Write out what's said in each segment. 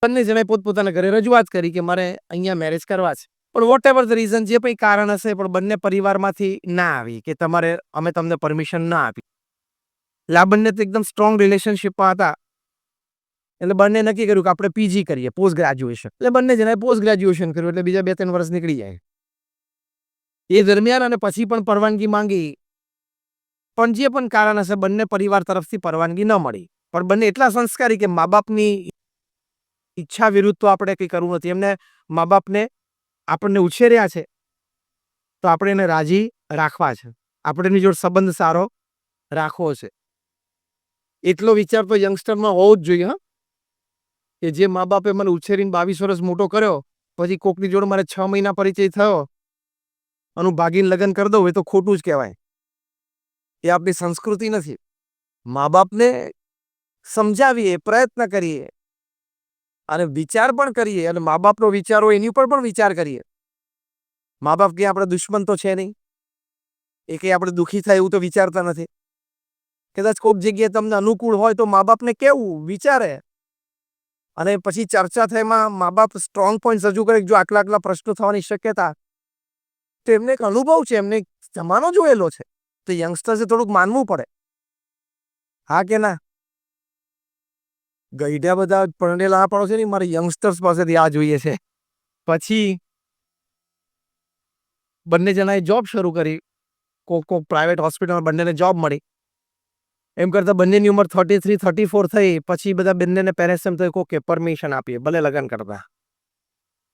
બંને જણાએ પોતપોતાના ઘરે રજૂઆત કરી કે મારે અહીંયા મેરેજ કરવા છે. પણ વોટ એવર ધ રીઝન જે કંઈ કારણ હશે પણ બંને પરિવારમાંથી ના આવી કે અમે તમને પરમિશન ના આપી. એટલે આ બંને તો એકદમ સ્ટ્રોંગ રિલેશનશિપમાં હતા. એટલે બંને નક્કી કર્યું કે આપણે પીજી કરીએ, પોસ્ટ ગ્રેજ્યુએશન. એટલે બંને જણાએ પોસ્ટ ગ્રેજ્યુએશન કર્યું એટલે બીજા 2-3 વર્ષ નીકળી જાય. એ દરમિયાન અને પછી પણ પરવાનગી માંગી. પણ જે પણ કારણ હશે બંને પરિવાર તરફથી પરવાનગી ન મળી. પણ બંને એટલા સંસ્કારી કે મા બાપની ઈચ્છા વિરુદ્ધ તો આપણે કંઈ કરવું નથી. એમને મા બાપને આપણને ઉછેર્યા છે તો આપણે એને રાજી રાખવા છે. આપણે એની જોડે સંબંધ સારો રાખવો છે. એટલો વિચાર તો યંગસ્ટરમાં હોવો જ જોઈએ. કે જે મા બાપે મને ઉછેરીને 22 વર્ષ મોટો કર્યો, પછી કોકની જોડે મારે 6 મહિના પરિચય થયો અને ભાગીને લગ્ન કરી દઉં એ તો ખોટું જ કહેવાય. એ આપણી સંસ્કૃતિ નથી. મા બાપને સમજાવીએ, પ્રયત્ન કરીએ અને વિચાર પણ કરીએ અને મા બાપનો વિચાર હોય એની ઉપર પણ વિચાર કરીએ. મા બાપ કંઈ આપણે દુશ્મન તો છે નહીં. એ કંઈ આપણે દુઃખી થાય એવું તો વિચારતા નથી. કદાચ કોઈક જગ્યાએ તમને અનુકૂળ હોય તો મા બાપને કેવું વિચારે અને પછી ચર્ચા થઈમાં મા બાપ સ્ટ્રોંગ પોઈન્ટ રજૂ કરે જો આટલા પ્રશ્નો થવાની શક્યતા, તો એમને એક અનુભવ છે, એમને જમાનો જોયેલો છે, તો યંગસ્ટર્સે થોડુંક માનવું પડે. હા કે ના? ગઈઢા બધા પરણેલા પડો છે ને મારે યંગસ્ટર્સ પાસેથી આ જોઈએ છે. પછી બંને જણાએ જોબ શરૂ કરી. કોક પ્રાઇવેટ હોસ્પિટલમાં બંનેને જોબ મળી. એમ કરતાં બંનેની ઉંમર 33-34 થઈ. પછી બધા બંનેને પેરેન્ટ્સ એમ થયું કે પરમિશન આપીએ, ભલે લગ્ન કરતા.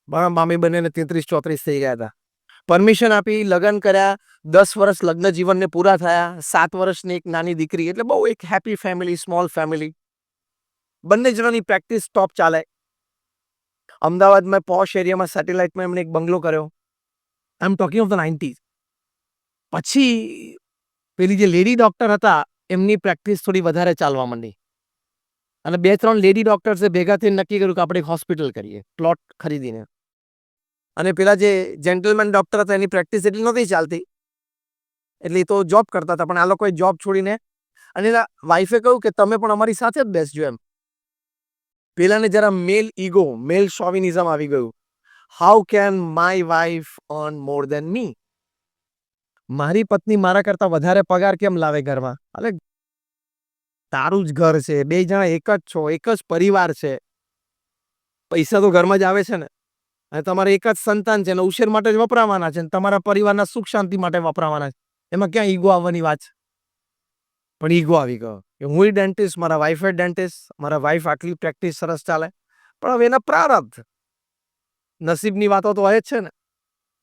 મામી બંનેને 33-34 થઈ ગયા હતા. પરમિશન આપી, લગ્ન કર્યા. 10 વર્ષ લગ્ન જીવનને પૂરા થયા. 7 વર્ષની એક નાની દીકરી. એટલે બહુ એક હેપી ફેમિલી, સ્મોલ ફેમિલી. બંને જણાની પ્રેક્ટિસ ટોપ ચાલે. અમદાવાદમાં પોશ એરિયામાં સેટેલાઇટમાં એમણે એક બંગલો કર્યો. I am talking of the 90s. પછી પેલી જે લેડી ડોક્ટર હતા એમની પ્રેક્ટિસ થોડી વધારે ચાલવા માંડી અને 2-3 લેડી ડોક્ટર્સે ભેગા થઈને નક્કી કર્યું કે આપણે એક હોસ્પિટલ કરીએ, પ્લોટ ખરીદીને. અને પેલા જે જેન્ટલમેન ડોક્ટર હતા એની પ્રેક્ટિસ એટલી નહોતી ચાલતી, એટલે એ તો જોબ કરતા હતા. પણ આ લોકોએ જોબ છોડીને અને એના વાઈફે કહ્યું કે તમે પણ અમારી સાથે જ બેસજો એમ. પેલાને જરા મેલ ઈગો, મેલ શોવિનિઝમ આવી ગયું. How can my wife earn more than me? મારી પત્ની મારા કરતા વધારે પગાર કેમ લાવે ઘરમાં? અરે તારું જ ઘર છે, 2 જણા એક જ છો, એક જ પરિવાર છે. પૈસા તો ઘરમાં જ આવે છે ને. અને તમારે એક જ સંતાન છે ને ઉછેર માટે જ વપરાવાના છે, તમારા પરિવારના સુખ શાંતિ માટે વપરાવાના છે. એમાં ક્યાં ઈગો આવવાની વાત છે? પણ ઈગો આવી ગયો કે હું ડેન્ટિસ્ટ, મારા વાઈફ ડેન્ટિસ્ટ, મારા વાઈફ આટલી પ્રેક્ટિસ સરસ ચાલે. પણ હવે એના પ્રારબ્ધ, નસીબની વાતો તો હોય જ છે ને.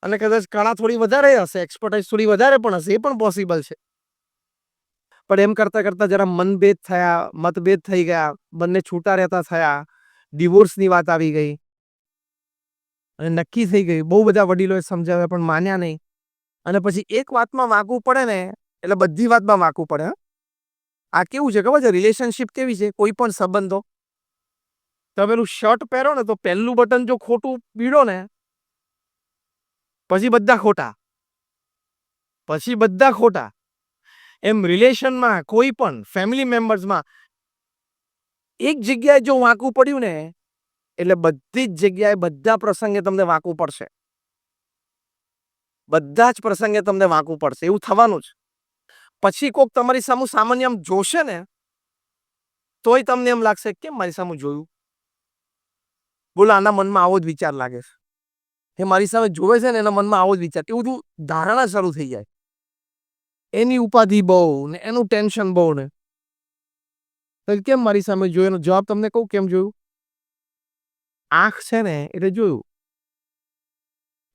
અને કદાચ કળા થોડી વધારે હશે, એક્સપર્ટાઇઝ થોડી વધારે પણ હશે, એ પણ પોસિબલ છે. પણ એમ કરતાં જરા મનભેદ થયા, મતભેદ થઈ ગયા, બંને છૂટા રહેતા થયા, ડિવોર્સની વાત આવી ગઈ અને નક્કી થઈ ગઈ. બહુ બધા વડીલોએ સમજાવ્યા પણ માન્યા નહીં. અને પછી એક વાતમાં વાંકવું પડે ને એટલે બધી વાતમાં વાંકવું પડે. આ કેવું છે ખબર છે? રિલેશનશિપ કેવી છે? કોઈ પણ સંબંધો, તમે પેલું શર્ટ પહેરો ને તો પહેલું બટન જો ખોટું પીડો ને પછી બધા ખોટા, પછી બધા ખોટા. એમ રિલેશનમાં કોઈ પણ ફેમિલી મેમ્બર્સમાં એક જગ્યાએ જો વાંકું પડ્યું ને એટલે બધી જ જગ્યાએ બધા પ્રસંગે તમને વાંકું પડશે. બધા જ પ્રસંગે તમને વાંકું પડશે, એવું થવાનું જ. પછી કોક તમારી સામું સામાન્ય આમ જોશે ને તોય તમને એમ લાગશે કેમ મારી સામું જોયું? બોલો, આના મનમાં આવો જ વિચાર લાગે છે. એ મારી સામે જોવે છે ને એના મનમાં આવો જ વિચાર, એવું બધું ધારણા શરૂ થઈ જાય. એની ઉપાધિ બહુ ને એનું ટેન્શન બહુ ને કેમ મારી સામે જોયું? એનો જવાબ તમને કહું કેમ જોયું? આંખ છે ને એટલે જોયું.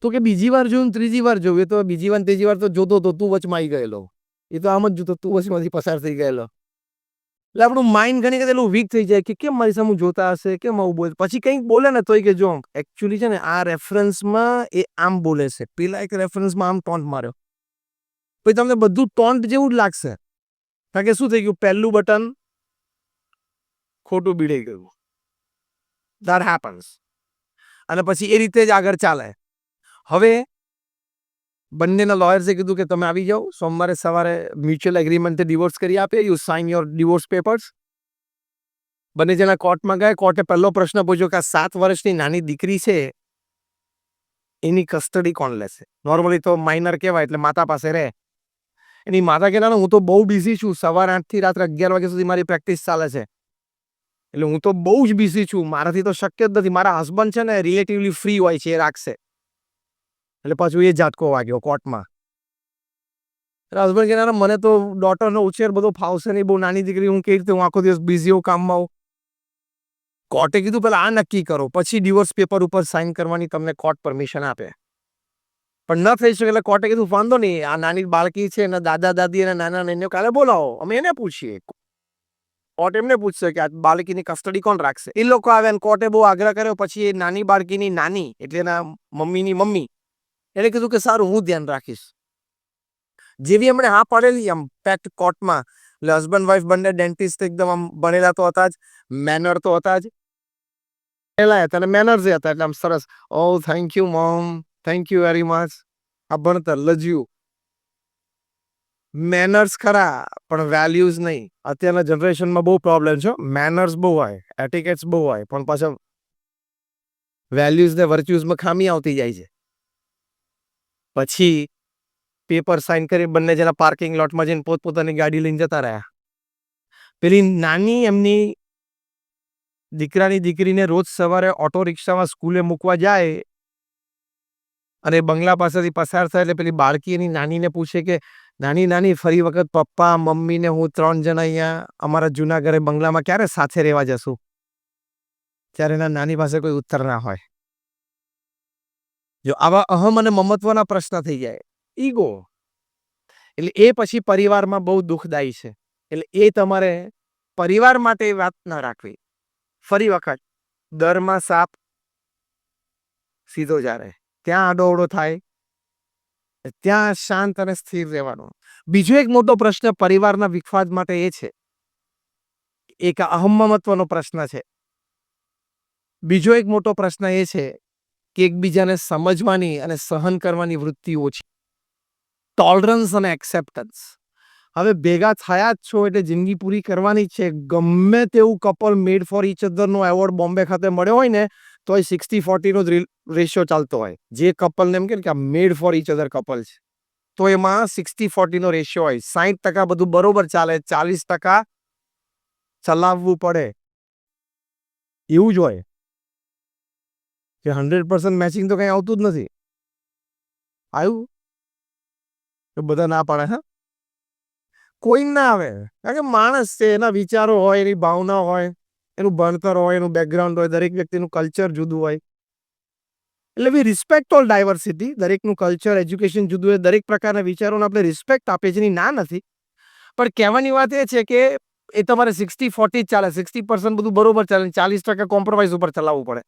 તો કે બીજી વાર જોયું, ત્રીજી વાર જોયું. એ તો બીજી વાર ત્રીજી વાર તો જોતો તો તું વચમાં આવી ગયેલો. એ તો આમ જ જોતો, તું વચમાંથી પસાર થઈ ગયેલો. એટલે આપણું માઇન્ડ ઘણી વખત એટલું વીક થઈ જાય કે કેમ મારી સામે જોતા હશે, કેમ આવું બોલે. પછી કંઈક બોલે ને તોય કે જો એકચ્યુઅલી છે ને આ રેફરન્સમાં એ આમ બોલે છે, પેલા એક રેફરન્સમાં આમ ટોન્ટ માર્યો. પછી તમને બધું ટોન્ટ જેવું જ લાગશે. કારણ કે શું થઈ ગયું? પહેલું બટન ખોટું બીડાઈ ગયું. That happens. અને પછી એ રીતે જ આગળ ચાલે. હવે બંનેના લોયર્સે કીધું કે તમે આવી જાઓ, સોમવારે સવારે મ્યુચ્યુઅલ એગ્રીમેન્ટથી ડિવોર્સ કરી આપે. You sign your divorce papers. બંને જણા કોર્ટમાં ગયા. કોર્ટે પહેલો પ્રશ્ન પૂછ્યો કે આ 7 વર્ષની નાની દીકરી છે એની કસ્ટડી કોણ લેશે? નોર્મલી તો માઇનર કહેવાય એટલે માતા પાસે રહે. એની માતા કે ના હું તો બહુ બિઝી છું, સવારે 8 થી રાત્રે 11 વાગ્યા સુધી મારી પ્રેક્ટિસ ચાલે છે, એટલે હું તો બહુ જ બિઝી છું, મારાથી તો શક્ય જ નથી. મારા હસબન્ડ છે ને રિલેટિવલી ફ્રી હોય છે, એ રાખશે. એટલે પાછું એ ઝાટકો વાગ્યો કોર્ટમાં. હસબન્ડ કે ના મને તો ડોટરનો ઉછેર બધો ફાવશે નહીં, બહુ નાની દીકરી, હું કેવી રીતે, હું આખો દિવસ બિઝી હોઉં, કામમાં હોઉં. કોર્ટે કીધું પેલા આ નક્કી કરો, પછી ડિવોર્સ પેપર ઉપર સાઇન કરવાની તમને કોર્ટ પરમિશન આપે. પણ ન થઈ શકે એટલે કોર્ટે કીધું વાંધો નહીં, આ નાની બાળકી છે એના દાદા દાદી અને નાના નાનીઓ કાલે બોલાવો, અમે એને પૂછીએ. કોર્ટ એમને પૂછશે કે આ બાળકીની કસ્ટડી કોણ રાખશે. એ લોકો આવે અને કોર્ટે બહુ આગ્રહ કર્યો. પછી એ નાની બાળકીની નાની એટલે એના મમ્મીની મમ્મી એને કીધું કે સારું હું ધ્યાન રાખીશ. જેવી એમણે હા પાડેલી આમ પેક્ટ કોર્ટમાં, એટલે હસબન્ડ વાઈફ બંને ડેન્ટિસ્ટ એકદમ આમ ભણેલા તો હતા જ, મેનર તો હતા જ, હતા અને મેનર્સ હતા. એટલે આમ સરસ, oh thank you mom, thank you very much. આ ભણતર લજ્યું, મેનર્સ ખરા પણ વેલ્યુઝ નહીં. અત્યારના જનરેશનમાં બહુ પ્રોબ્લેમ છે. મેનર્સ બહુ હોય, એટિકેટ્સ બહુ હોય, પણ પાછા વેલ્યુઝ ને વર્ચ્યુઝમાં ખામી આવતી જાય છે. પછી પેપર સાઇન કરી બંને જણા પાર્કિંગ લોટમાં જઈને પોતપોતાની ગાડી લઈને જતા રહ્યા. પેલી નાની એમની દીકરાની દીકરીને રોજ સવારે ઓટો રિક્ષામાં સ્કૂલે મૂકવા જાય અને બંગલા પાસેથી પસાર થાય એટલે પેલી બાળકી એની નાનીને પૂછે કે નાની નાની ફરી વખત પપ્પા મમ્મી ને હું 3 જણા અહીંયા અમારા જૂના ઘરે બંગલામાં ક્યારે સાથે રહેવા જશું? ત્યારે એના નાની પાસે કોઈ ઉત્તર ના હોય. જો આવા અહમ અને મમત્વના પ્રશ્ન થઈ જાય, ઈગો, એટલે એ પછી પરિવારમાં બહુ દુઃખદાયી છે. એટલે એ તમારે પરિવાર માટે વાત ના રાખવી. ફરી વખત દરમાં સાપ સીધો જાય, ત્યાં આડોઅવડો થાય, ત્યાં શાંત અને સ્થિર રહેવાનું. બીજો એક મોટો પ્રશ્ન પરિવારના વિખવાદ માટે એ છે, એક અહમમત્વનો પ્રશ્ન છે. બીજો એક મોટો પ્રશ્ન એ છે કે એકબીજાને સમજવાની અને સહન કરવાની વૃત્તિ ઓછી, ટોલરન્સ અને એક્સેપ્ટન્સ. હવે ભેગા થયા જ છો એટલે જિંદગી પૂરી કરવાની જ છે. ગમે તેવું કપલ મેડ ફોર ઈચ અધરનો એવોર્ડ બોમ્બે ખાતે મળ્યો હોય ને તો એ 60-40 નો રેશિયો ચાલતો હોય. જે કપલને એમ કે આ મેડ ફોર ઈચ અધર કપલ છે તો એમાં 60-40 નો રેશિયો હોય. 60% બધું બરોબર ચાલે, 40% ચલાવવું પડે. એવું જ હોય કે 100% મેચિંગ તો કઈ આવતું જ નથી. આવ્યું તો બધા ના પાડે, હા કોઈ ના આવે, કારણ કે માણસ છે, એના વિચારો હોય, એની ભાવના હોય, એનું ભણતર હોય, એનું બેકગ્રાઉન્ડ હોય, દરેક વ્યક્તિનું કલ્ચર જુદું હોય. એટલે વી રિસ્પેક્ટ ઓલ ડાયવર્સિટી. દરેકનું કલ્ચર, એજ્યુકેશન જુદું હોય, દરેક પ્રકારના વિચારોને આપણે રિસ્પેક્ટ આપીએ છીએ, ના નથી. પણ કહેવાની વાત એ છે કે એ તમારે 60-40 જ ચાલે, 60% બધું બરોબર ચાલે, 40% કોમ્પ્રોમાઇઝ ઉપર ચલાવવું પડે.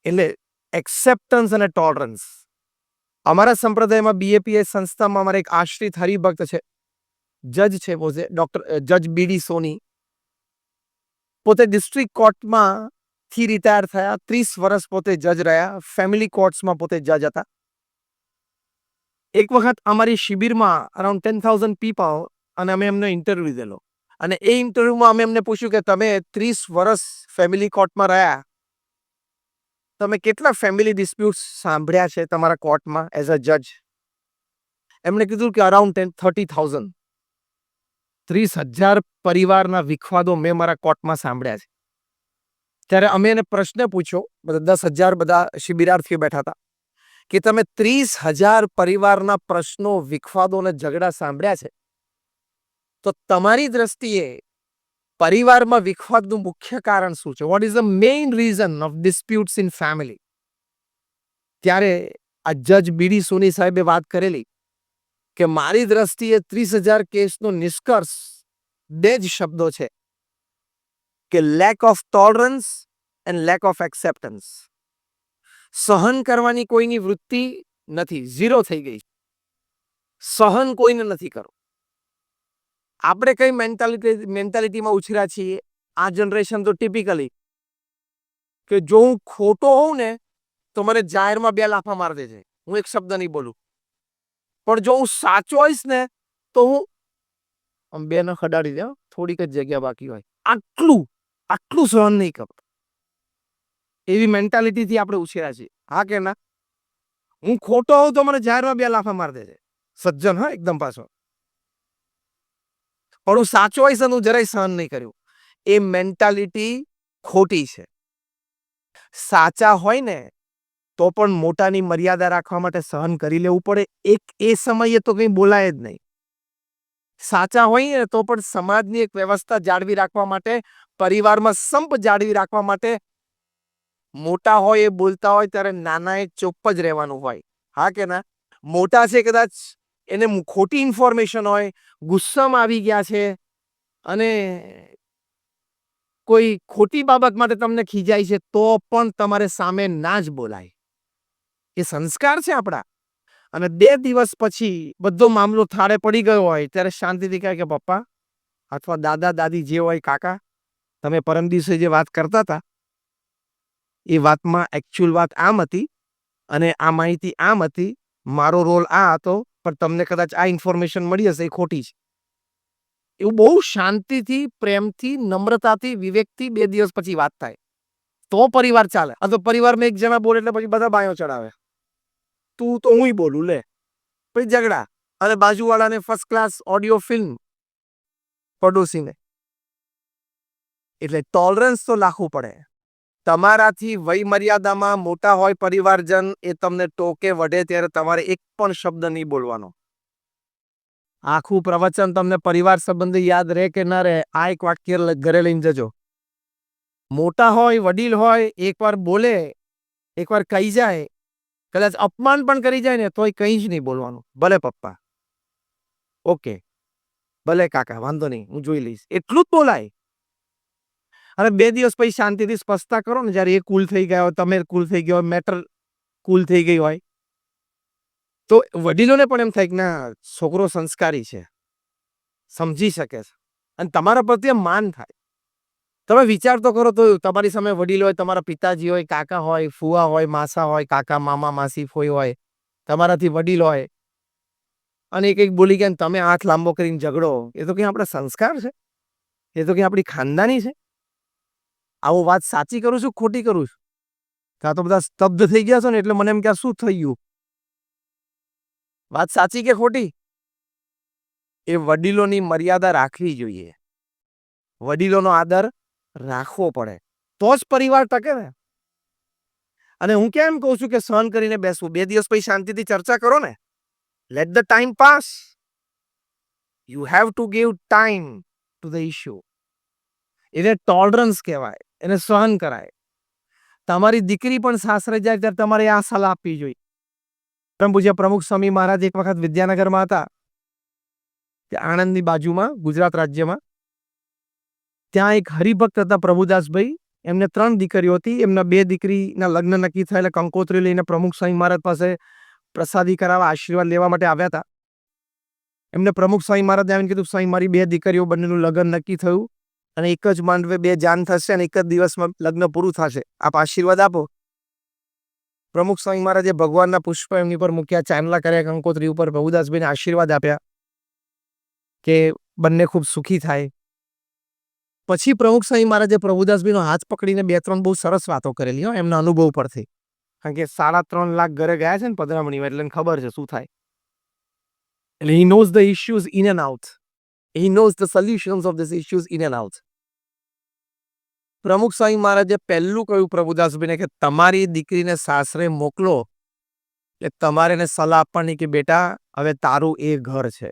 એટલે એક્સેપ્ટન્સ અને ટોલરન્સ. અમારા સંપ્રદાયમાં BAPS સંસ્થામાં અમારે એક આશ્રિત હરિભક્ત છે, જજ છે, ડોક્ટર જજ BD સોની. પોતે ડિસ્ટ્રિક્ટ કોર્ટમાં થી રિટાયર થયા, 30 વર્ષ પોતે જજ રહ્યા, ફેમિલી કોર્ટ્સમાં પોતે જજ હતા. એક વખત અમારી શિબિરમાં અરાઉન્ડ 10,000 પીપલ અને અમે એમને ઇન્ટરવ્યુ લીધેલો. અને એ ઇન્ટરવ્યુમાં અમે એમને પૂછ્યું કે તમે 30 વર્ષ ફેમિલી કોર્ટમાં રહ્યા, તમે કેટલા ફેમિલી ડિસ્પ્યુટ્સ સાંભળ્યા છે તમારા કોર્ટમાં એઝ અ જજ? એમણે કીધું કે અરાઉન્ડ 30,000. 30,000 પરિવારના વિખવાદો મેં મારા કોર્ટમાં સાંભળ્યા છે. ત્યારે અમે એને પ્રશ્ન પૂછ્યો, બધા 10,000 બધા શિબિરાર્થીઓ બેઠા હતા, કે તમે 30,000 પરિવારના પ્રશ્નો, વિખવાદો અને ઝઘડા સાંભળ્યા છે, તો તમારી દ્રષ્ટિએ પરિવારમાં વિખવાદનું મુખ્ય કારણ શું છે? What is the main reason of disputes in family? ત્યારે આ જજ BD સોની સાહેબે વાત કરેલી કે મારી દ્રષ્ટિએ 30,000 કેસનો નિષ્કર્ષ બે જ શબ્દો છે કે lack of tolerance and lack of acceptance. સહન કરવાની કોઈની વૃત્તિ નથી, ઝીરો થઈ ગઈ. સહન કોઈને નથી કરવું. આપણે કઈ મેન્ટાલિટીમાં ઉછર્યા છીએ આ જનરેશન તો ટિપિકલી કે જો હું ખોટો હોઉં ને તો મને જાહેરમાં 2 લાફા મારી દેજે, હું એક શબ્દ નહીં બોલું. પણ જો હું સાચો હોઈશ ને તો હું 2 ને ખડાડી દે, થોડીક જ જગ્યા બાકી હોય, આટલું આટલું સહન નહીં કરો. એવી મેન્ટાલિટીથી આપણે ઉછેર્યા છીએ. હા કે ના? હું ખોટો હોઉં તો મને જાહેરમાં 2 લાફા મારી દે છે. સજ્જન, હા, એકદમ પાછો. પણ હું સાચો હોઈશ ને, હું જરાય સહન નહીં કર્યું. એ મેન્ટાલિટી ખોટી છે. સાચા હોય ને તો પણ મોટાની મર્યાદા રાખવા માટે સહન કરી લેવું પડે. એ સમયે તો કંઈ બોલાય જ નહીં. સાચા હોય ને તો પણ સમાજની એક વ્યવસ્થા જાળવી રાખવા માટે, પરિવારમાં સંપ જાળવી રાખવા માટે મોટા હોય એ બોલતા હોય ત્યારે નાનાએ ચૂપ જ રહેવાનું હોય. હા કે ના? મોટા છે, કદાચ એને ખોટી ઇન્ફોર્મેશન હોય, ગુસ્સામાં આવી ગયા છે અને કોઈ ખોટી બાબત માટે તમને ખીજાય છે, તો પણ તમારે સામે ના જ બોલાય. એ સંસ્કાર છે આપણા. અને 2 દિવસ પછી બધો મામલો થાળે પડી ગયો હોય ત્યારે શાંતિથી કહે કે પપ્પા અથવા દાદા દાદી જે હોય, કાકા, તમે પરમ દિવસે જે વાત કરતા હતા એ વાતમાં એકચ્યુઅલ વાત આમ હતી અને આ માહિતી આમ હતી, મારો રોલ આ હતો, પણ તમને કદાચ આ ઇન્ફોર્મેશન મળી હશે, એ ખોટી છે. એવું બહુ શાંતિથી, પ્રેમથી, નમ્રતાથી, વિવેકથી 2 દિવસ પછી વાત થાય તો પરિવાર ચાલે. આ તો પરિવારમાં એક જણા બોલે એટલે પછી બધા બાયો ચડાવે. તું તો હુંય બોલું, લે, પછી ઝઘડા. અને બાજુવાળાને ફર્સ્ટ ક્લાસ ઓડિયો ફિલ્મ પડોશીને. એટલે ટોલરન્સ તો રાખવું પડે. તમારાથી વય મર્યાદામાં મોટા હોય પરિવારજન, એ તમને ટોકે વઢે ત્યારે તમારે એક પણ શબ્દ નહીં બોલવાનો. આખું પ્રવચન તમને પરિવાર સંબંધી યાદ રહે કે ના રહે, આ એક વાક્ય ઘરે લઈને જજો. મોટા હોય, વડીલ હોય, એકવાર બોલે, એકવાર કહી જાય, કદાચ અપમાન પણ કરી જાય ને તોય કંઈ જ નહીં બોલવાનું. ભલે પપ્પા, ઓકે, ભલે કાકા, વાંધો નહીં, હું જોઈ લઈશ, એટલું જ બોલાય. અને 2 દિવસ પછી શાંતિથી સ્પષ્ટતા કરો ને, જ્યારે એ કુલ થઈ ગયા હોય, તમે કુલ થઈ ગયા હોય, મેટર કુલ થઈ ગઈ હોય, તો વડીલોને પણ એમ થાય કે ના, છોકરો સંસ્કારી છે, સમજી શકે છે, અને તમારા પ્રત્યે માન થાય. તમે વિચાર તો કરો, તો તમારી સામે વડીલ હોય, તમારા પિતાજી હોય, કાકા હોય, ફુવા હોય, માસા હોય, કાકા, મામા, માસી, ફોઈ હોય, તમારાથી વડીલ હોય, અને કંઈક બોલી ગયા તમે હાથ લાંબો કરીને ઝઘડો, એ તો કંઈ આપણા સંસ્કાર છે? એ તો કંઈ આપણી ખાનદાની છે? આવું વાત સાચી કરું છું, ખોટી કરું છું? કાં તો બધા સ્તબ્ધ થઈ ગયા છો ને, એટલે મને એમ કે શું થઈ ગયું? વાત સાચી કે ખોટી? એ વડીલોની મર્યાદા રાખવી જોઈએ. વડીલોનો આદર રાખવો પડે, તો જ પરિવાર ટકે ને. અને હું કેમ કહું છું કે સહન કરીને બેસવું? 2 દિવસ પછી શાંતિથી ચર્ચા કરો ને. Late the time pass. You have to give time to the issue. એને ટોલરન્સ કહેવાય, એને સહન કરાય. તમારી દીકરી પણ સાસરે જાય ત્યારે તમારે આ સલાહ આપવી જોઈએ. પરમ પૂજ્ય પ્રમુખ સ્વામી મહારાજ એક વખત વિદ્યાનગરમાં હતા, આણંદની બાજુમાં, ગુજરાત રાજ્યમાં. ત્યાં એક હરિભક્ત હતા પ્રભુદાસભાઈ. એમને 3 દીકરીઓ હતી. એમના 2 દીકરીના લગ્ન નક્કી થયા એટલે કંકોત્રી લઈને પ્રમુખ સ્વામી મહારાજ પાસે પ્રસાદી કરાવવા, આશીર્વાદ લેવા માટે આવ્યા હતા. એમને પ્રમુખ સ્વામી મહારાજને આવીને કીધું, સ્વામી, મારી 2 દીકરીઓ બંનેનું લગ્ન નક્કી થયું અને એક જ માંડવે 2 જાન થશે અને એક જ દિવસમાં લગ્ન પૂરું થશે. આપ આશીર્વાદ આપો. પ્રમુખ સ્વામી મહારાજે ભગવાનના પુષ્પ એમની પર મૂક્યા, ચાંદલા કર્યા કંકોત્રી ઉપર, પ્રભુદાસભાઈને આશીર્વાદ આપ્યા કે બંને ખૂબ સુખી થાય. પછી પ્રમુખ સ્વામી મહારાજે પ્રભુદાસભાઈનો હાથ પકડીને 2-3 બહુ સરસ વાતો કરેલી હો, એમના અનુભવ પરથી. કારણ કે 3.5 લાખ ઘરે ગયા છે ને પધરામણીમાં, એટલે એને ખબર છે શું થાય. એટલે he knows the issues in and out. He knows the solutions of these issues in and out. પ્રમુખ સ્વામી મહારાજે પહેલું કહ્યું પ્રભુદાસભાઈને કે તમારી દીકરીને સાસરે મોકલો એટલે તમારે એને સલાહ આપવાની કે બેટા, હવે તારું એ ઘર છે,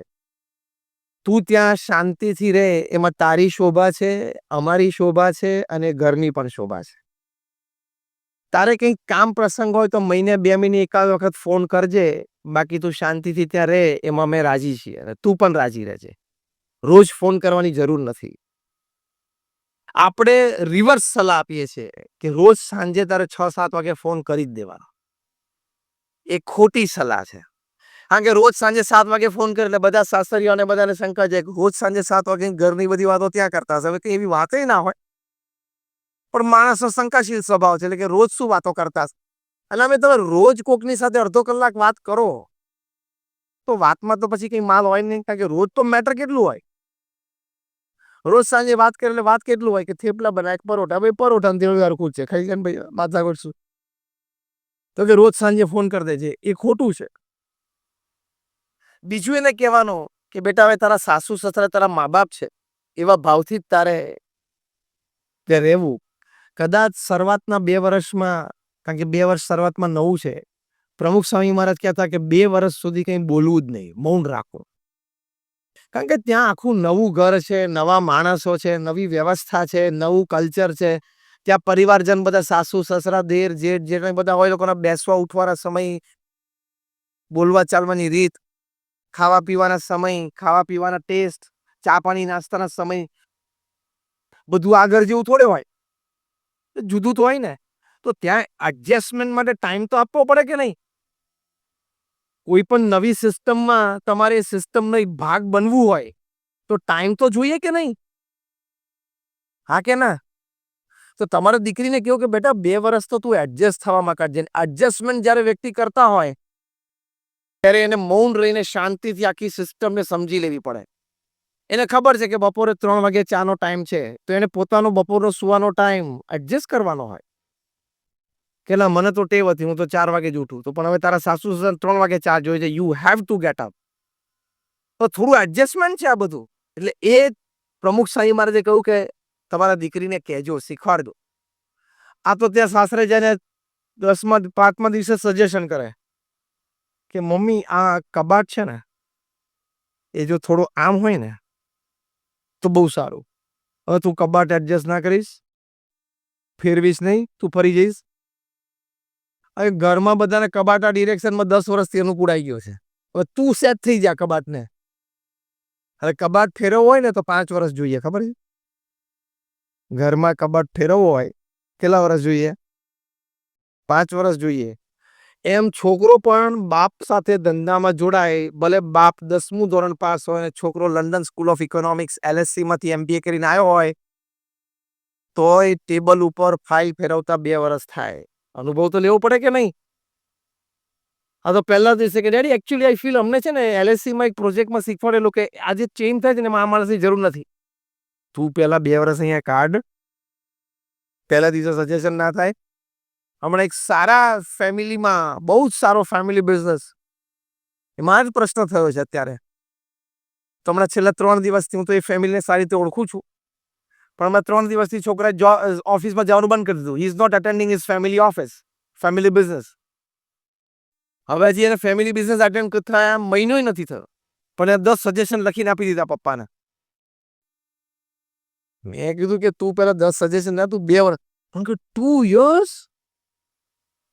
તું ત્યાં શાંતિથી રહે, એમાં તારી શોભા છે, અમારી શોભા છે અને ઘરની પણ શોભા છે. તારે કંઈક કામ પ્રસંગ હોય તો મહિને 2 મહિને એકાદ વખત ફોન કરજે, બાકી તું શાંતિથી ત્યાં રહે, એમાં અમે રાજી છીએ અને તું પણ રાજી રહેજે. રોજ ફોન કરવાની જરૂર નથી. આપણે રિવર્સ સલાહ આપીએ છીએ કે રોજ સાંજે તારે 6-7 વાગે ફોન કરી જ દેવાનો. એ ખોટી સલાહ છે. કારણ કે રોજ સાંજે 7 વાગે ફોન કરે એટલે બધા સાસરીઓને બધાને શંકા છે કે રોજ સાંજે 7 વાગે ઘરની બધી વાતો ત્યાં કરતા હશે. હવે કંઈ એવી વાતય ના હોય, પણ માણસનો શંકાશીલ સ્વભાવ છે, એટલે કે રોજ શું વાતો કરતા હશે. અને અમે તમે રોજ કોકની સાથે અડધો કલાક વાત કરો તો વાતમાં તો પછી કંઈ માલ હોય નહીં, કારણ કે રોજ તો મેટર કેટલું હોય. રોજ સાંજે વાત કરે એટલે વાત કેટલું હોય કે થેપલા બનાવે પરોઠા, ભાઈ પરોઠા ને તેવું હરખું છે, ખાઈ ગયા ને ભાઈ માથા કરશું. તો કે રોજ સાંજે ફોન કરી દેજે, એ ખોટું છે. બીજું એને કહેવાનું કે બેટા હવે તારા સાસુ સસરા તારા મા બાપ છે, એવા ભાવથી જ તારે ત્યાં રહેવું. કદાચ શરૂઆતના 2 વર્ષમાં, કારણ કે 2 વર્ષ શરૂઆતમાં નવું છે, પ્રમુખ સ્વામી મહારાજ કહેતા કે 2 વર્ષ સુધી કંઈ બોલવું જ નહીં, મૌન રાખો. કારણ કે ત્યાં આખું નવું ઘર છે, નવા માણસો છે, નવી વ્યવસ્થા છે, નવું કલ્ચર છે. ત્યાં પરિવારજન બધા સાસુ સસરા દેર જેઠ જે કંઈ બધા હોય, લોકોના બેસવા ઉઠવાના સમય, બોલવા ચાલવાની રીત, ખાવા પીવાના સમય, ખાવા પીવાના ટેસ્ટ, ચા પાણી નાસ્તાના સમય, બધું આગળ જેવું થોડે હોય, જુદું તો હોય ને. તો ત્યાં એડજસ્ટમેન્ટ માટે ટાઈમ તો આપવો પડે કે નહીં? કોઈ પણ નવી સિસ્ટમમાં તમારે સિસ્ટમનો એક ભાગ બનવું હોય તો ટાઈમ તો જોઈએ કે નહીં? હા કે ના? તો તમારા દીકરીને કહો કે બેટા 2 વર્ષ તો તું એડજસ્ટ થવામાં કાઢજે. એડજસ્ટમેન્ટ જ્યારે વ્યક્તિ કરતા હોય ત્યારે એને મૌન રહીને શાંતિથી આખી સિસ્ટમને સમજી લેવી પડે. એને ખબર છે કે બપોરે 3 વાગે ચાનો ટાઈમ છે, તો એને પોતાનો બપોરનો સુવાનો ટાઈમ એડજસ્ટ કરવાનો હોય. કે ના મને તો ટેવ હતી, હું તો 4 વાગે જ ઉઠું. તો પણ હવે તારા સાસુ સસરા 3 વાગે ચા જોઈએ છે, you have to get up. તો થોડું એડજસ્ટમેન્ટ છે આ બધું. એટલે એ પ્રમુખ સ્વામી મહારાજે કહ્યું કે તમારા દીકરીને કહેજો, શીખવાડજો. આ તો ત્યાં સાસરે જઈને 5મા દિવસે સજેશન કરે કે મમ્મી આ કબાટ છે ને, એ જો થોડો આમ હોય ને તો બહુ સારું. હવે તું કબાટ એડજસ્ટ ના કરીશ, ફેરવીશ નહીં, તું ફરી જઈશ. હવે ઘરમાં બધાને કબાટ આ ડિરેક્શનમાં 10 વર્ષથી અનુકૂળ આવી ગયો છે. હવે તું સેટ થઈ જા કબાટને. હવે કબાટ ફેરવવો હોય ને તો 5 વર્ષ જોઈએ, ખબર છે? ઘરમાં કબાટ ફેરવવો હોય કેટલા વર્ષ જોઈએ? 5 વર્ષ જોઈએ. એમ છોકરો પણ બાપ સાથે ધંધામાં જોડાય, ભલે બાપ 10મું ધોરણ પાસ હોય અને છોકરો London school of economics LSE માંથી MBA કરીને આવ્યો હોય, તોય ટેબલ ઉપર ફાઇલ ફેરવતા 2 વર્ષ થાય. અનુભવ તો લેવો પડે કે નહીં? આ તો પહેલા દિવસે કે ડેડી એકચ્યુઅલી આઈ ફીલ અમને છે ને LSE માં એક પ્રોજેક્ટમાં શીખવાડેલું કે આજે ચેન્જ થાય છે ને આ માણસની જરૂર નથી. તું પહેલા 2 વર્ષ અહીંયા કાઢ, પહેલા દિવસે સજેશન ના થાય. હમણાં એક સારા ફેમિલીમાં, બહુ જ સારો ફેમિલી બિઝનેસ, એમાં જ પ્રશ્ન થયો છે અત્યારે. તો હમણાં છેલ્લા 3 દિવસથી હું તો એ ફેમિલીને સારી રીતે ઓળખું છું, પણ હમણાં 3 દિવસથી છોકરાએ ઓફિસમાં જવાનું બંધ કરી દીધું. He is not attending his family office, family business. હવે હજી એને ફેમિલી બિઝનેસ અટેન્ડ થયા મહિનો નથી થયો, પણ એ 10 સજેશન લખીને આપી દીધા પપ્પાને. મેં કીધું કે તું પેલા 10 સજેશન ના, તું 2 વર્ષ, 2 years.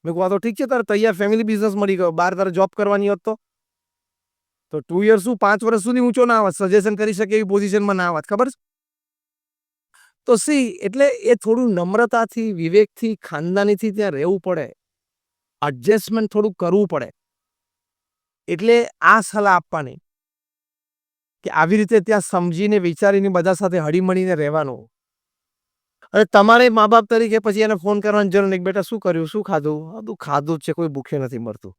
મેં કહું તો ઠીક છે, તારે તૈયાર ફેમિલી બિઝનેસ મળી ગયો, બહાર તારે જોબ કરવાની હોત તો 2 years શું 5 વર્ષ સુધી ઊંચો ના આવત, સજેશન કરી શકે એવી પોઝિશનમાં ના આવત, ખબર છે? તો એટલે એ થોડું નમ્રતાથી, વિવેકથી, ખાનદાનીથી ત્યાં રહેવું પડે, એડજસ્ટમેન્ટ થોડું કરવું પડે. એટલે આ સલાહ આપવાની કે આવી રીતે ત્યાં સમજીને વિચારીને બધા સાથે હળીમળીને રહેવાનું. અને તમારે મા બાપ તરીકે પછી એને ફોન કરવાની જરૂર નહીં, બેટા શું કર્યું, શું ખાધું? બધું ખાધું જ છે, કોઈ ભૂખે નથી મરતું.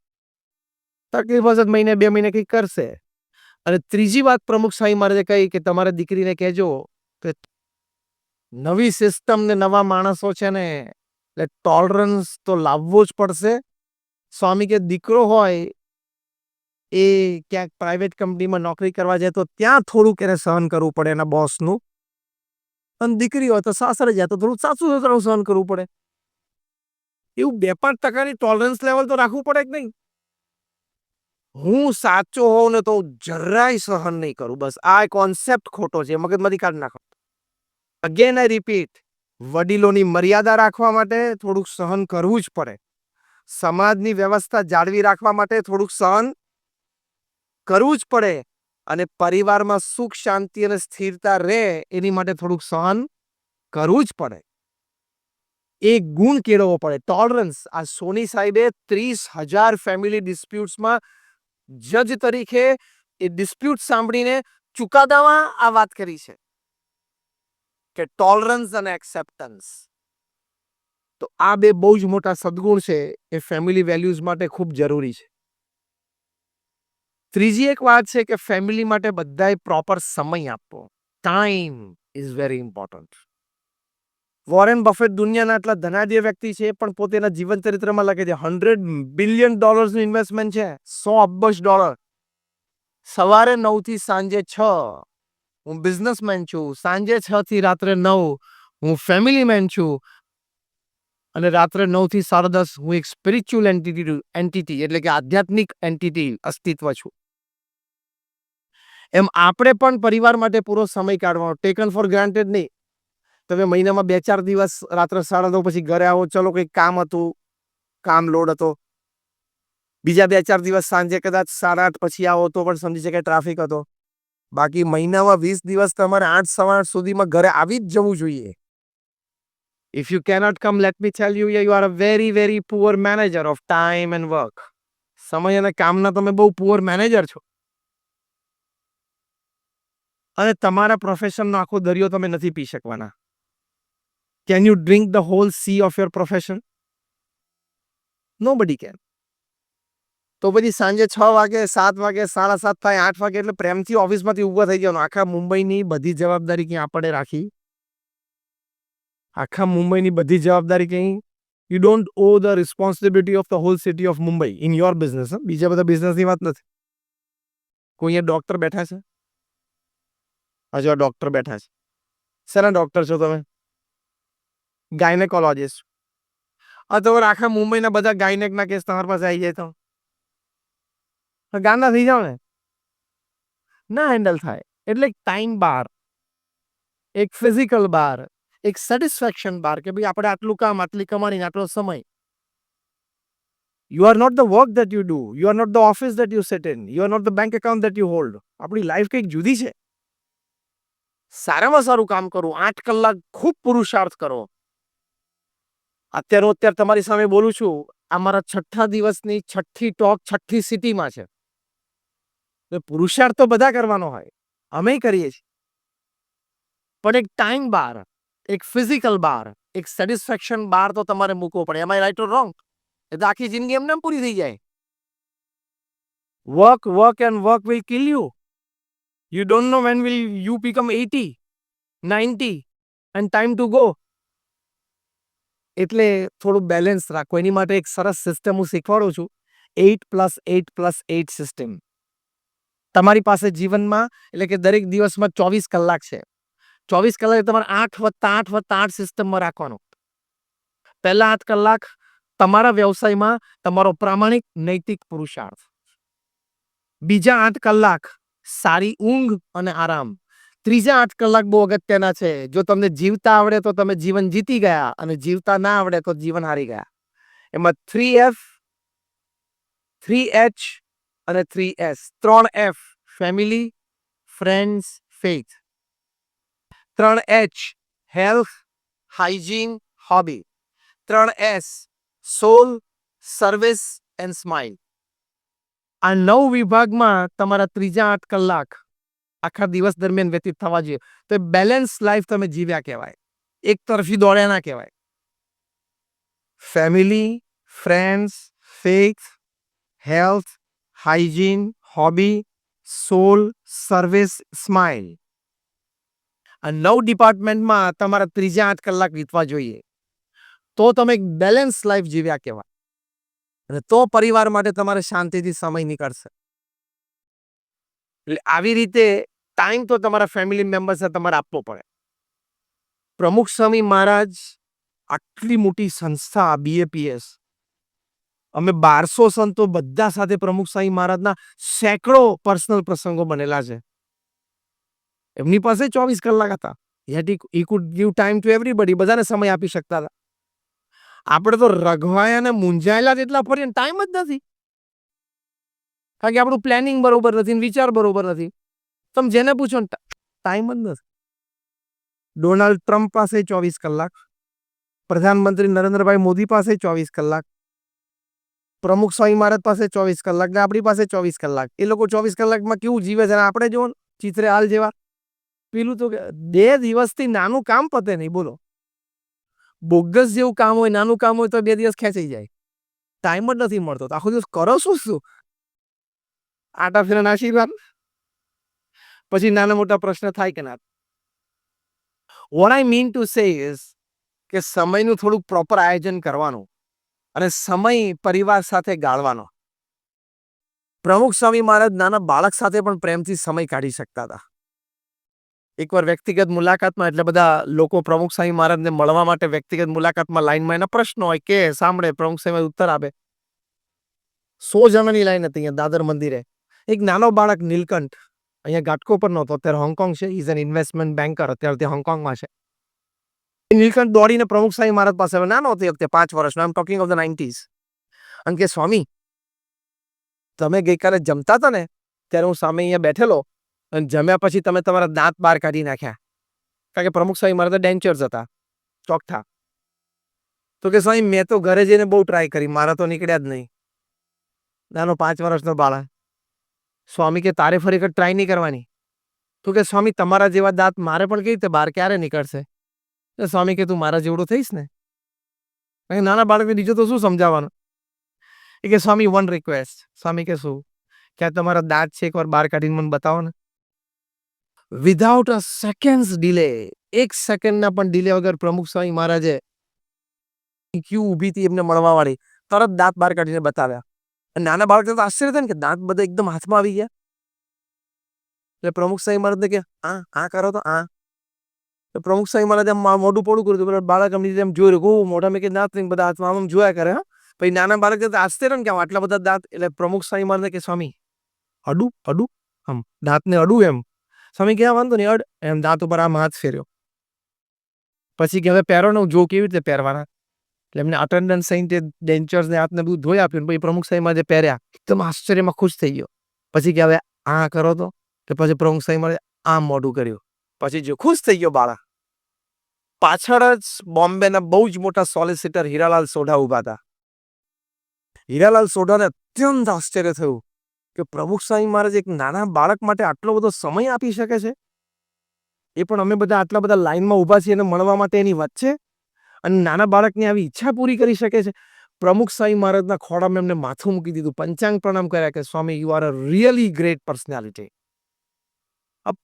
તકલીફ હશે મહિને 2 મહિને કંઈક કરશે. અને ત્રીજી વાત પ્રમુખ સ્વામી મહારાજે કહી કે તમારા દીકરીને કહેજો કે નવી સિસ્ટમ ને નવા માણસો છે ને, એટલે ટોલરન્સ તો લાવવો જ પડશે. સ્વામી કે દીકરો હોય એ ક્યાંક પ્રાઇવેટ કંપનીમાં નોકરી કરવા જાય તો ત્યાં થોડુંક એને સહન કરવું પડે એના બોસનું, અને દીકરી હોય તો સાસરે જાય તો થોડું સાસુ સસરાનું સહન કરવું પડે. એવું 2-5% ટોલરન્સ લેવલ તો રાખવું પડે કે નહીં? હું સાચો હોઉં ને તો જરાય સહન નહીં કરું, બસ આ કોન્સેપ્ટ ખોટો છે, મગજમાંથી કાઢી નાખો. અગેન આઈ રિપીટ, વડીલોની મર્યાદા રાખવા માટે થોડુંક સહન કરવું જ પડે. સમાજની વ્યવસ્થા જાળવી રાખવા માટે થોડુંક સહન કરવું જ પડે. અને પરિવારમાં સુખ શાંતિ અને સ્થિરતા રહે એની માટે થોડુંક સહન કરવું જ પડે. એક ગુણ કેળવવો પડે, ટોલરન્સ. આ સોની સાહેબે 30,000 ફેમિલી ડિસ્પ્યુટ્સમાં જજ તરીકે એ ડિસ્પ્યુટ સાંભળીને ચુકાદામાં આ વાત કરી છે કે ટોલરન્સ અને એક્સેપ્ટન્સ. તો આ બે બહુ જ મોટા સદગુણ છે, એ ફેમિલી વેલ્યુઝ માટે ખૂબ જરૂરી છે. ત્રીજી એક વાત છે કે ફેમિલી માટે બધાએ પ્રોપર સમય આપવો, time. Is very important. Warren buffet દુનિયાના આટલા ધનાઢ્ય વ્યક્તિ છે પણ પોતાના જીવન ચરિત્રમાં લખે છે $100 બિલિયન નું ઇન્વેસ્ટમેન્ટ છે, $100 અબજ. સવારે 9 થી સાંજે 6 હું બિઝનેસમેન છું, સાંજે 6 થી રાત્રે 9 હું ફેમિલી મેન છું, અને રાત્રે 9 થી 10:30 હું એક સ્પિરિચ્યુઅલ એન્ટિટી એટલે કે આધ્યાત્મિક એન્ટિટી અસ્તિત્વ છું. એમ આપણે પણ પરિવાર માટે પૂરો સમય કાઢવાનો, ટેકન ફોર ગ્રાન્ટેડ નહીં. તમે મહિનામાં 2-4 દિવસ રાત્રે 9:30 પછી ઘરે આવો, ચલો કંઈક કામ હતું, કામ લોડ હતો. બીજા 2-4 દિવસ સાંજે કદાચ 8:30 પછી આવો તો પણ સમજી શકાય ટ્રાફિક હતો. બાકી મહિનામાં 20 દિવસ તમારે 8 સવા 8 સુધીમાં ઘરે આવી જ જવું જોઈએ. If you cannot come, let me tell you, you are a very, very poor manager of time and work. સમય અને કામના તમે બહુ પુઅર મેનેજર છો. અને તમારા પ્રોફેશનનો આખો દરિયો તમે નથી પી શકવાના. Can you drink the whole sea of your profession? Nobody can. તો પછી સાંજે 6 વાગે, 7 વાગે, 7:30 થાય, 8 વાગે એટલે પ્રેમથી ઓફિસમાંથી ઊભા થઈ જવાનું. આખા મુંબઈની બધી જવાબદારી ક્યાં આપણે રાખી? આખા મુંબઈની બધી જવાબદારી કઈ? You don't owe the responsibility of the whole city of Mumbai in your business. બીજા બધા બિઝનેસની વાત નથી. કોઈ અહીંયા ડોક્ટર બેઠા છે? હજુ આ ડોક્ટર બેઠા છે. શેના ડોક્ટર છો તમે? ગાયનેકોલોજીસ્ટ. તો આખા મુંબઈના બધા ગાયનેકના કેસ તમારી પાસે આવી જાય તો ગાંડા થઈ જાવ ને, ના હેન્ડલ થાય. એટલે ટાઈમ બાર, એક ફિઝિકલ બાર, એક સેટિસ્ફેક્શન બાર કે ભાઈ આપણે આટલું કામ, આટલી કમાણી, આટલો સમય. You are not the work that you do, you are not the office that you sit in, you are not the bank account that you hold. આપણી લાઈફ કંઈક જુદી છે. સારામાં સારું કામ કરો, 8 કલાક ખૂબ પુરુષાર્થ કરો. અત્યારે તમારી સામે બોલું છું, આ મારા 6થા દિવસની 6ઠ્ઠી ટોક 6ઠ્ઠી સિટીમાં છે. પુરુષાર્થ તો બધા કરવાનો હોય, અમે કરીએ છીએ, પણ એક ટાઈમ બાર, એક ફિઝિકલ બાર, એક સેટિસ્ફેક્શન બાર તો તમારે મૂકવો પડે. એમ આઈ રાઈટ ઓર રોંગ? એટલે આખી જિંદગી એમને પૂરી થઈ જાય. Work work and work will kill you. You don't know when will you become 80, 90 end time to go. એટલે થોડું બેલેન્સ રાખો. એની માટે એક સરસ સિસ્ટમ હું શીખવાડું છું, 8+8+8 સિસ્ટમ. તમારી પાસે જીવનમાં એટલે કે દરેક દિવસમાં 24 કલાક છે. 24 કલાક તમારે 8+8+8 સિસ્ટમમાં રાખવાનો. પહેલા 8 કલાક તમારા વ્યવસાયમાં તમારો પ્રામાણિક નૈતિક પુરુષાર્થ. બીજા 8 કલાક સારી ઊંઘ અને આરામ. ત્રીજા 8 કલાક બહુ અગત્યના છે. જો તમને જીવતા આવડે તો તમે જીવન જીતી ગયા, અને જીવતા ના આવડે તો જીવન હારી ગયા. એમાં 3F, 3H અને 3S. 3F family, friends, faith. 3H health, hygiene, hobby. 3S soul, service and smile. આ 9 વિભાગમાં તમારા ત્રીજા 8 કલાક આખા દિવસ દરમિયાન વ્યતીત થવા જોઈએ. તો એ બેલેન્સ લાઈફ તમે જીવ્યા કહેવાય, એક તરફી દોડ્યા ના કહેવાય. Family, friends, faith, health, hygiene, hobby, soul, service, smile. આ 9 ડિપાર્ટમેન્ટમાં તમારા ત્રીજા 8 કલાક વીતવા જોઈએ. તો તમે એક બેલેન્સ લાઈફ જીવ્યા કહેવાય. અને તો પરિવાર માટે તમારે શાંતિથી સમય નીકળશે. એટલે આવી રીતે ટાઈમ તો તમારા ફેમિલી મેમ્બર્સને તમારે આપવો પડે. પ્રમુખ સ્વામી મહારાજ આટલી મોટી સંસ્થા BAPS, અમે 1200 સંતો બધા સાથે પ્રમુખ સ્વામી મહારાજના સેંકડો પર્સનલ પ્રસંગો બનેલા છે. એમની પાસે 24 કલાક હતા. he could give time to everybody. બધાને સમય આપી શકતા હતા. આપણે તો રઘવાયા અને મૂંઝાયેલા જેટલા ફરીએ, ટાઈમ જ નથી. કારણ કે આપણું પ્લાનિંગ બરોબર નથી, વિચાર બરોબર નથી. તમે જેને પૂછો ને ટાઈમ જ નથી. ડોનાલ્ડ ટ્રમ્પ પાસે 24 કલાક, પ્રધાનમંત્રી નરેન્દ્રભાઈ મોદી પાસે 24 કલાક, પ્રમુખ સ્વામી મહારાજ પાસે 24 કલાક, ને આપણી પાસે 24 કલાક. એ લોકો 24 કલાકમાં કેવું જીવે છે, આપણે જો ચિત્રે હાલ જેવા. પેલું તો 2 દિવસથી નાનું કામ પતે નહીં, બોલો. બોગસ જેવું કામ હોય, નાનું કામ હોય તો 2 દિવસ ખેંચાઈ જાય. ટાઈમ જ નથી મળતો. આખો દિવસ કરો શું? આટા ફેરાના આશીર્વાદ. પછી નાના મોટા પ્રશ્ન થાય કે ના. What I mean to say is કે સમયનું થોડુંક પ્રોપર આયોજન કરવાનું અને સમય પરિવાર સાથે ગાળવાનો. પ્રમુખ સ્વામી મહારાજ નાના બાળક સાથે પણ પ્રેમથી સમય કાઢી શકતા હતા. એકવાર વ્યક્તિગત મુલાકાતમાં એટલે બધા લોકો પ્રમુખ સ્વામી મહારાજને મળવા માટે વ્યક્તિગત મુલાકાતમાં લાઈનમાં એના પ્રશ્નો હોય કે સાંભળે, પ્રમુખ સ્વામી ઉત્તર આપે. 100 જણાની લાઈન હતી અહીંયા દાદર મંદિરે. એક નાનો બાળક નીલકંઠ અહીંયા ઘાટકો પર નહોતો, અત્યારે હોંગકોંગ છે. ઇઝ એન ઇન્વેસ્ટમેન્ટ બેન્કર, અત્યારે તે હોંગકોંગમાં છે. નીલકંઠ દોડીને પ્રમુખ સ્વામી મહારાજ પાસે આવે. નાનો હતો એ વખતે, 5 વર્ષનો. I am talking of the 90s. અને કે સ્વામી, તમે ગઈકાલે જમતા હતા ને ત્યારે હું સામે અહીંયા બેઠેલો અને જમ્યા પછી તમે તમારા દાંત બહાર કાઢી નાખ્યા. કારણ કે પ્રમુખ સ્વામી મારા ડેન્ચર્સ હતા, ચોકઠા. તો કે સ્વામી મેં તો ઘરે જઈને બહુ ટ્રાય કરી, મારા તો નીકળ્યા જ નહીં. નાનો 5 વર્ષનો બાળક. સ્વામી કે તારે ફરી વખત ટ્રાય નહીં કરવાની. તો કે સ્વામી તમારા જેવા દાંત મારે પણ કેવી રીતે બહાર ક્યારે નીકળશે? સ્વામી કે તું મારા જેવડો થઈશ ને. નાના બાળકને બીજું તો શું સમજાવવાનું? એ કે સ્વામી વન રિક્વેસ્ટ. સ્વામી કે શું? કે આ તમારા દાંત છે એકવાર બહાર કાઢીને મને બતાવો ને. વિધાઉટ અ સેકન્ડ્સ ડિલે, 1 સેકન્ડના પણ ડિલે વગર પ્રમુખ સ્વામી મહારાજે ક્યુ ઊભી હતી એમને મળવા વાળી, તરત દાંત બહાર કાઢીને બતાવ્યા. નાના બાળકને તો આશ્ચર્ય થાય ને કે દાંત બધા એકદમ હાથમાં આવી ગયા. એટલે પ્રમુખ સ્વામી મહારાજને કે આ કરો તો આ. પ્રમુખ સ્વામી મહારાજે મોઢું પોડું કર્યું. બાળક એમ જોઈ રહ્યું, મોઢા મેં કે દાંત નહીં, બધા હાથમાં આમ જોયા કરે. પછી નાના બાળક આશ્ચર્ય ને કે આટલા બધા દાંત. એટલે પ્રમુખ સ્વામી મહારાજ કે સ્વામી અડું અડું આમ દાંતને અડું એમ. સ્વામી કે વાંધો નહીં અડ એમ દાંત ઉપર આમ હાથ ફેર્યો. પછી કે હવે પહેરો ને જો કેવી રીતે પહેરવાના. એટલે એમને અટેન્ડન્સ સહિત ડેન્ચર્સ ને હાથને બધું ધોઈ આપ્યું. પછી પ્રમુખ સ્વામી મહારાજે પહેર્યા. એકદમ આશ્ચર્યમાં ખુશ થઈ ગયો. પછી કે હવે આ કરો તો. પછી પ્રમુખ સ્વામી મહારાજે આમ મોઢું કર્યું. પછી જો ખુશ થઈ ગયો બાળક. પાછળ જ બોમ્બેના બહુ જ મોટા સોલિસિટર હીરાલાલ સોઢા ઉભા હતા. હીરાલાલ સોઢાને અત્યંત આશ્ચર્ય થયું કે પ્રમુખ સ્વામી મહારાજ એક નાના બાળક માટે આટલો બધો સમય આપી શકે છે. એ પણ અમે બધા આટલા બધા લાઈનમાં ઊભા છીએ એને મળવા માટે એની વચ્ચે, અને નાના બાળકની આવી ઈચ્છા પૂરી કરી શકે છે. પ્રમુખ સ્વામી મહારાજના ખોળામાં એમને માથું મૂકી દીધું, પંચાંગ પ્રણામ કર્યા કે Swami you are a really great personality.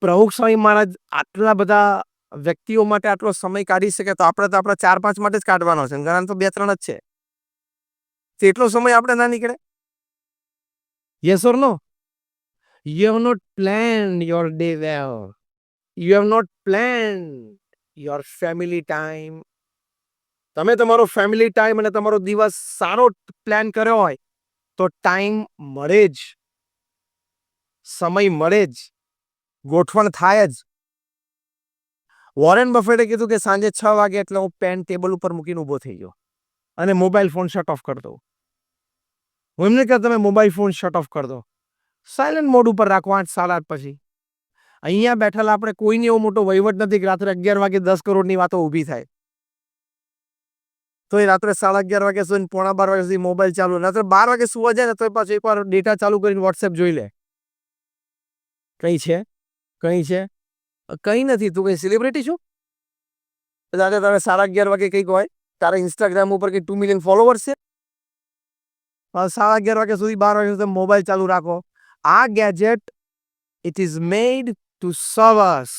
Pramukh Swami મહારાજ આટલા બધા વ્યક્તિઓ માટે આટલો સમય કાઢી શકે તો આપણે તો આપણા 4-5 માટે જ કાઢવાનો છે. ઘણા તો 2-3 જ છે. એટલો સમય આપણે ના નીકળે? Yes or no? You have not planned your day well. You have not planned your family time. તમે તમારો ફેમિલી ટાઈમ અને તમારો દિવસ સારો પ્લાન કર્યો હોય તો ટાઈમ મળે જ, સમય મળે જ, ગોઠવણ થાય જ. વોરેન બફેટે કીધું કે સાંજે 6 વાગે એટલે હું પેન ટેબલ ઉપર મૂકીને ઊભો થઈ ગયો અને મોબાઈલ ફોન શટ ઓફ કરી દઉં. હું એમને કહે તમે મોબાઈલ ફોન શટ ઓફ કરી દો, સાયલેન્ટ મોડ ઉપર રાખો 8, 8:30 પછી. અહીંયા બેઠેલા આપણે કોઈને એવો મોટો વહીવટ નથી કે રાત્રે 11 વાગે 10 કરોડની વાતો ઊભી થાય. તો એ રાત્રે 11:30 વાગે સુઈને 11:15 વાગ્યા સુધી મોબાઈલ ચાલુ, રાત્રે 12 વાગે સુવા જાય ને તો પાછું એકવાર ડેટા ચાલુ કરીને વોટ્સએપ જોઈ લે. કઈ છે કઈ નથી. તું કઈ સેલિબ્રિટી છું? તારે 11:30 વાગે કંઈક હોય, તારે ઇન્સ્ટાગ્રામ ઉપર કંઈક 2 મિલિયન ફોલોવર્સ છે. 11:30 વાગ્યા સુધી 12 વાગ્યા સુધી મોબાઈલ ચાલુ રાખો. આ gadget it is made to serve us.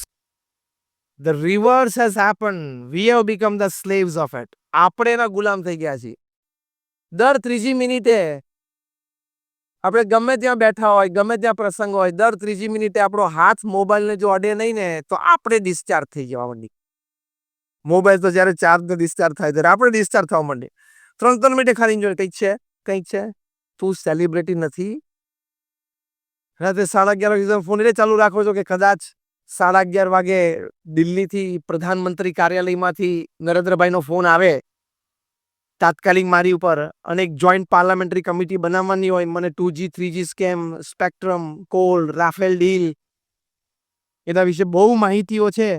The reverse has happened. We have become the slaves of it. આપણે એના ગુલામ થઈ ગયા છીએ. દર 3જી મિનિટે આપણે ગમે ત્યાં બેઠા હોય, ગમે ત્યાં પ્રસંગ હોય, દર 3જી મિનિટે આપણો હાથ મોબાઈલને જો અડે નહીં ને તો આપણે ડિસ્ચાર્જ થઈ જવા માંડી. મોબાઈલ તો જ્યારે ચાર્જ ડિસ્ચાર્જ થાય ત્યારે આપણે ડિસ્ચાર્જ થવા માંડીએ. 3 મિનિટે ખાલી કંઈક છે. તું સેલિબ્રિટી નથી. રાત્રે 11:30 વાગે ફોન એટલે ચાલુ રાખો છો કે કદાચ 11:30 વાગે દિલ્હીથી પ્રધાનમંત્રી કાર્યાલયમાંથી નરેન્દ્રભાઈનો ફોન આવે તાત્કાલિક મારી ઉપર, અને એક જોઈન્ટ પાર્લામેન્ટરી કમિટી બનાવવાની હોય, મને 2G 3G scam, spectrum, call, Rafale deal એના વિશે બહુ માહિતીઓ છે.